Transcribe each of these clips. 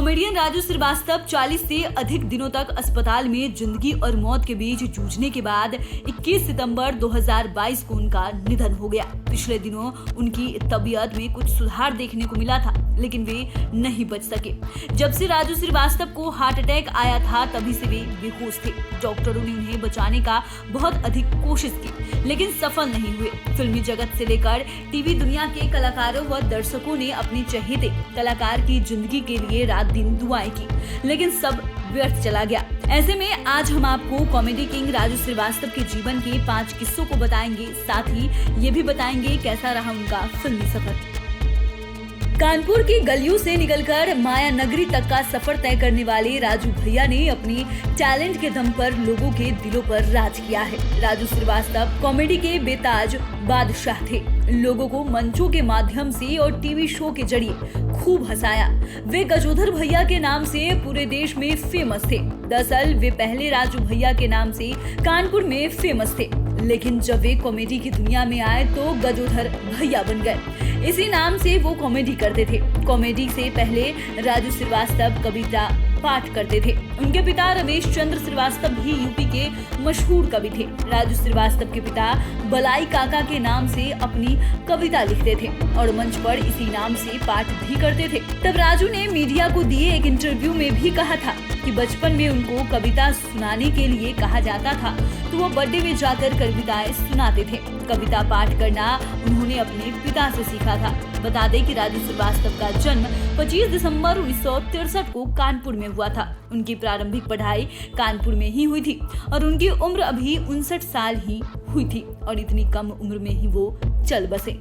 Comedian Raju Srivastava 40 से अधिक दिनों तक अस्पताल में जिंदगी और मौत के बीच जूझने के बाद 21 सितंबर 2022 को उनका निधन हो गया। पिछले दिनों उनकी तबीयत में कुछ सुधार देखने को मिला था, लेकिन वे नहीं बच सके। जब से राजू श्रीवास्तव को हार्ट अटैक आया था, तभी से वे बेहोश थे। डॉक्टरों ने उन्हें बचाने का बहुत अधिक कोशिश की, लेकिन सफल नहीं हुए। फिल्मी जगत से लेकर टीवी दुनिया के कलाकारों व दर्शकों ने अपने चहेते कलाकार की जिंदगी के लिए रात दिन दुआएं की, लेकिन सब व्यर्थ चला गया। ऐसे में आज हम आपको कॉमेडी किंग राजू श्रीवास्तव के जीवन के 5 किस्सों को बताएंगे, साथ ही ये भी बताएंगे कैसा रहा उनका फिल्मी सफर। कानपुर की गलियों से निकलकर माया नगरी तक का सफर तय करने वाले राजू भैया ने अपने टैलेंट के दम पर लोगों के दिलों पर राज किया है। राजू श्रीवास्तव कॉमेडी के बेताज बादशाह थे। लोगों को मंचों के माध्यम से और टीवी शो के जरिए खूब हंसाया। वे गजोधर भैया के नाम से पूरे देश में फेमस थे। दरअसल वे पहले राजू भैया के नाम से कानपुर में फेमस थे, लेकिन जब वे कॉमेडी की दुनिया में आए तो गजोधर भैया बन गए। इसी नाम से वो कॉमेडी करते थे। कॉमेडी से पहले राजू श्रीवास्तव कविता पाठ करते थे। उनके पिता रमेश चंद्र श्रीवास्तव भी यूपी के मशहूर कवि थे। राजू श्रीवास्तव के पिता बलाई काका के नाम से अपनी कविता लिखते थे और मंच पर इसी नाम से पाठ भी करते थे। तब राजू ने मीडिया को दिए एक इंटरव्यू में भी कहा था कि बचपन में उनको कविता सुनाने के लिए कहा जाता था तो वो बर्थडे में जाकर कविताएं सुनाते थे। कविता पाठ करना उन्होंने अपने पिता से सीखा था। बता दें कि राजू श्रीवास्तव का जन्म 25 दिसंबर 1963 को कानपुर में हुआ था। उनकी प्रारंभिक पढ़ाई कानपुर में ही हुई थी और उनकी उम्र अभी 59 साल ही हुई थी और इतनी कम उम्र में ही वो चल बसे।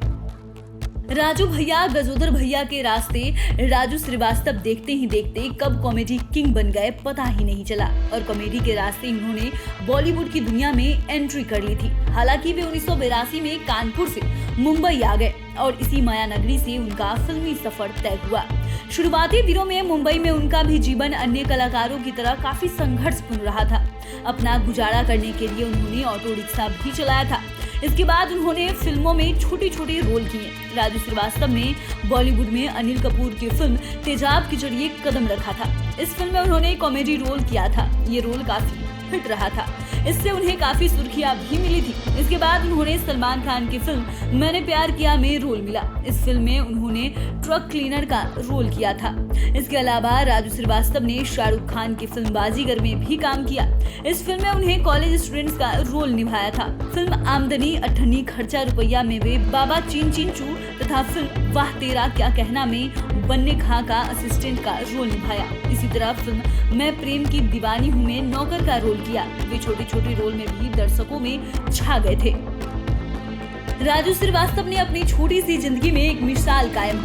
राजू भैया गजोदर भैया के रास्ते राजू श्रीवास्तव देखते ही देखते कब कॉमेडी किंग बन गए पता ही नहीं चला और कॉमेडी के रास्ते उन्होंने बॉलीवुड की दुनिया में एंट्री कर ली थी। हालांकि वे 1982 में कानपुर से मुंबई आ गए और इसी माया नगरी से उनका फिल्मी सफर तय हुआ। शुरुआती दिनों में मुंबई में उनका भी जीवन अन्य कलाकारों की तरह काफी संघर्षपूर्ण रहा था। अपना गुजारा करने के लिए उन्होंने ऑटो रिक्शा भी चलाया था। इसके बाद उन्होंने फिल्मों में छोटे छोटे रोल किए। राजू श्रीवास्तव ने बॉलीवुड में अनिल कपूर की फिल्म तेजाब के जरिए कदम रखा था। इस फिल्म में उन्होंने कॉमेडी रोल किया था। ये रोल काफी हिट रहा था। इससे उन्हें काफी सुर्खियां भी मिली थी। इसके बाद उन्होंने सलमान खान की फिल्म मैंने प्यार किया में रोल मिला। इस फिल्म में उन्होंने ट्रक क्लीनर का रोल किया था। इसके अलावा राजू श्रीवास्तव ने शाहरुख खान की फिल्म बाजीगर में भी काम किया। इस फिल्म में उन्हें कॉलेज स्टूडेंट्स का रोल निभाया था। फिल्म आमदनी अठन्नी खर्चा रुपया में वे बाबा चीन चिंचू तथा फिल्म वाह तेरा क्या कहना में बन्ने खां का असिस्टेंट का रोल निभाया। इसी तरह फिल्म मैं प्रेम की दीवानी हूँ में नौकर का रोल किया। वे छोटे छोटे रोल में भी दर्शकों में छा गए थे। राजू श्रीवास्तव ने अपनी छोटी सी जिंदगी में एक मिसाल कायम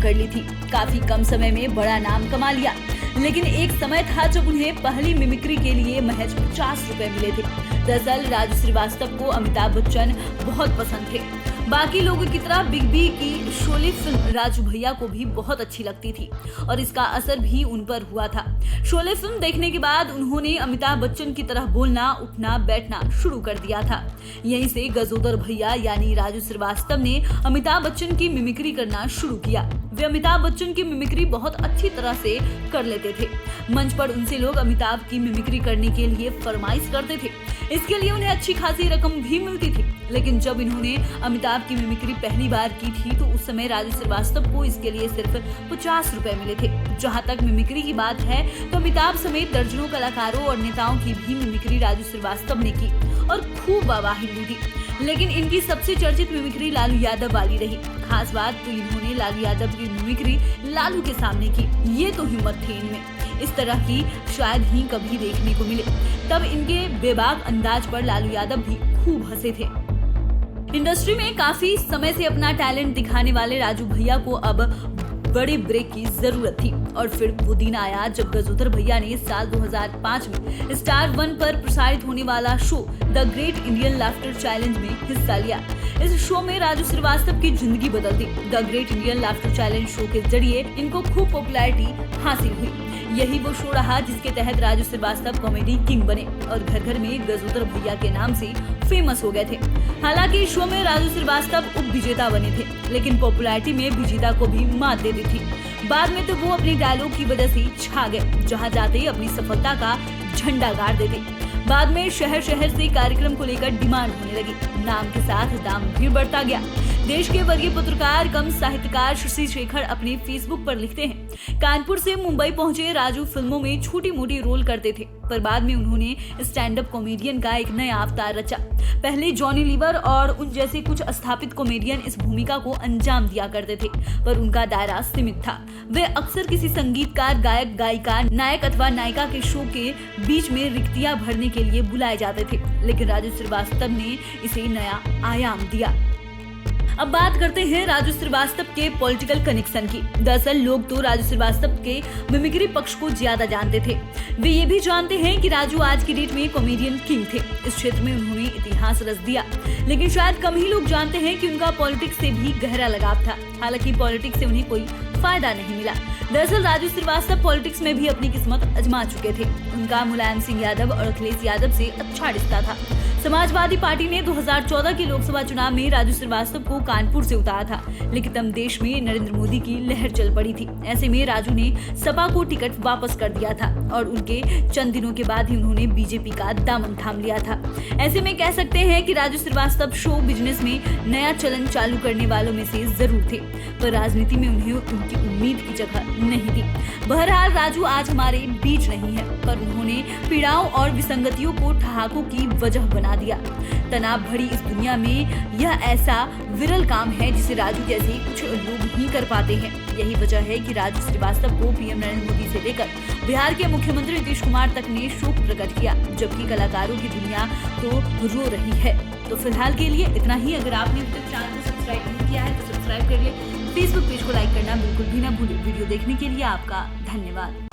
कर ली थी। काफी कम समय में बड़ा नाम कमा लिया, लेकिन एक समय था जब उन्हें पहली मिमिक्री के लिए महज 50 रुपए मिले थे। दरअसल राजू श्रीवास्तव को अमिताभ बच्चन बहुत पसंद थे। बाकी लोगों की तरह बिग बी की शोले फिल्म राजू भैया को भी बहुत अच्छी लगती थी और इसका असर भी उन पर हुआ था। शोले फिल्म देखने के बाद उन्होंने अमिताभ बच्चन की तरह बोलना, उठना, बैठना शुरू कर दिया था। यहीं से गजोदर भैया यानी राजू श्रीवास्तव ने अमिताभ बच्चन की मिमिक्री करना शुरू किया। वे अमिताभ बच्चन की मिमिक्री बहुत अच्छी तरह से कर लेते थे। मंच पर उनसे लोग अमिताभ की मिमिक्री करने के लिए फरमाइश करते थे। इसके लिए उन्हें अच्छी खासी रकम भी मिलती थी। लेकिन जब इन्होंने अमिताभ की मिमिक्री पहली बार की थी तो उस समय राजू श्रीवास्तव को इसके लिए सिर्फ 50 रुपए मिले थे। जहां तक मिमिक्री की बात है तो अमिताभ समेत दर्जनों कलाकारों और नेताओं की भी मिमिक्री राजू श्रीवास्तव ने की और खूब वाहवाही ली थी। लेकिन इनकी सबसे चर्चित मिमिक्री लालू यादव वाली रही। खास बात तो इन्होंने लालू यादव की मिमिक्री लालू के सामने की। ये तो हिम्मत थी इनमें, इस तरह की शायद ही कभी देखने को मिले। तब इनके बेबाक अंदाज पर लालू यादव भी खूब हंसे थे। इंडस्ट्री में काफी समय से अपना टैलेंट दिखाने वाले राजू भैया को अब बड़े ब्रेक की जरूरत थी और फिर वो दिन आया जब गजोदर भैया ने साल 2005 में स्टार 1 पर प्रसारित होने वाला show the great Indian laughter challenge में हिस्सा लिया। इस शो में राजू श्रीवास्तव की जिंदगी बदल दी। The great Indian laughter challenge show के जरिए इनको खूब पॉपुलैरिटी हासिल हुई। यही वो शो रहा जिसके तहत राजू श्रीवास्तव कॉमेडी किंग बने और घर घर में गजोदर भैया के नाम से फेमस हो गए थे। हालांकि इस शो में राजू श्रीवास्तव उप विजेता बने थे, लेकिन पॉपुलैरिटी में विजेता को भी मात दे दी थी। बाद में तो वो अपने डायलॉग की वजह से छा गए, जहां जाते अपनी सफलता का झंडा गाड़ देते। बाद में शहर शहर से कार्यक्रम को लेकर डिमांड होने लगी, नाम के साथ दाम भी बढ़ता गया। देश के वर्गीय पत्रकार कम साहित्यकार शशि शेखर अपने फेसबुक पर लिखते हैं, कानपुर से मुंबई पहुंचे राजू फिल्मों में छोटी मोटी रोल करते थे, पर बाद में उन्होंने स्टैंड अप कॉमेडियन का एक नया अवतार रचा। पहले जॉनी लीवर और उन जैसे कुछ स्थापित कॉमेडियन इस भूमिका को अंजाम दिया करते थे, पर उनका दायरा सीमित था। वे अक्सर किसी संगीतकार, गायक, गायिका, नायक अथवा नायिका के शो के बीच में रिक्तियां भरने के लिए बुलाए जाते थे, लेकिन राजू श्रीवास्तव ने इसे नया आयाम दिया। अब बात करते हैं राजू श्रीवास्तव के पॉलिटिकल कनेक्शन की। दरअसल लोग तो राजू श्रीवास्तव के मिमिक्री पक्ष को ज्यादा जानते थे। वे ये भी जानते हैं कि राजू आज की डेट में कॉमेडियन किंग थे। इस क्षेत्र में उन्होंने इतिहास रच दिया, लेकिन शायद कम ही लोग जानते हैं कि उनका पॉलिटिक्स से भी गहरा लगाव था। हालांकि पॉलिटिक्स से उन्हें कोई फायदा नहीं मिला। दरअसल राजू श्रीवास्तव पॉलिटिक्स में भी अपनी किस्मत आजमा चुके थे। उनका मुलायम सिंह यादव और अखिलेश यादव से अच्छा रिश्ता था। समाजवादी पार्टी ने 2014 के लोकसभा चुनाव में राजू श्रीवास्तव को कानपुर से उतारा था, लेकिन तब देश में नरेंद्र मोदी की लहर चल पड़ी थी। ऐसे में राजू ने सपा को टिकट वापस कर दिया था और उनके चंद दिनों के बाद ही उन्होंने बीजेपी का दामन थाम लिया था। ऐसे में कह सकते हैं कि राजू श्रीवास्तव शो बिजनेस में नया चलन चालू करने वालों में से जरूर थे, पर राजनीति में उन्हें उनकी उम्मीद की जगह नहीं थी। बहरहाल राजू आज हमारे बीच नहीं है, पर उन्होंने पीड़ाओं और विसंगतियों को ठहाकों की वजह बना दिया। तनाव भरी इस दुनिया में यह ऐसा विरल काम है जिसे राजू जैसे कुछ लोग ही कर पाते हैं। यही वजह है कि राजू श्रीवास्तव को पीएम नरेंद्र मोदी से लेकर बिहार के मुख्यमंत्री नीतीश कुमार तक ने शोक प्रकट किया, जबकि कलाकारों की दुनिया तो रो रही है। तो फिलहाल के लिए इतना ही। अगर आपने अब तक चैनल को सब्सक्राइब नहीं किया है तो सब्सक्राइब कर ले। फेसबुक पेज को लाइक करना बिल्कुल भी ना भूलें। वीडियो देखने के लिए आपका धन्यवाद।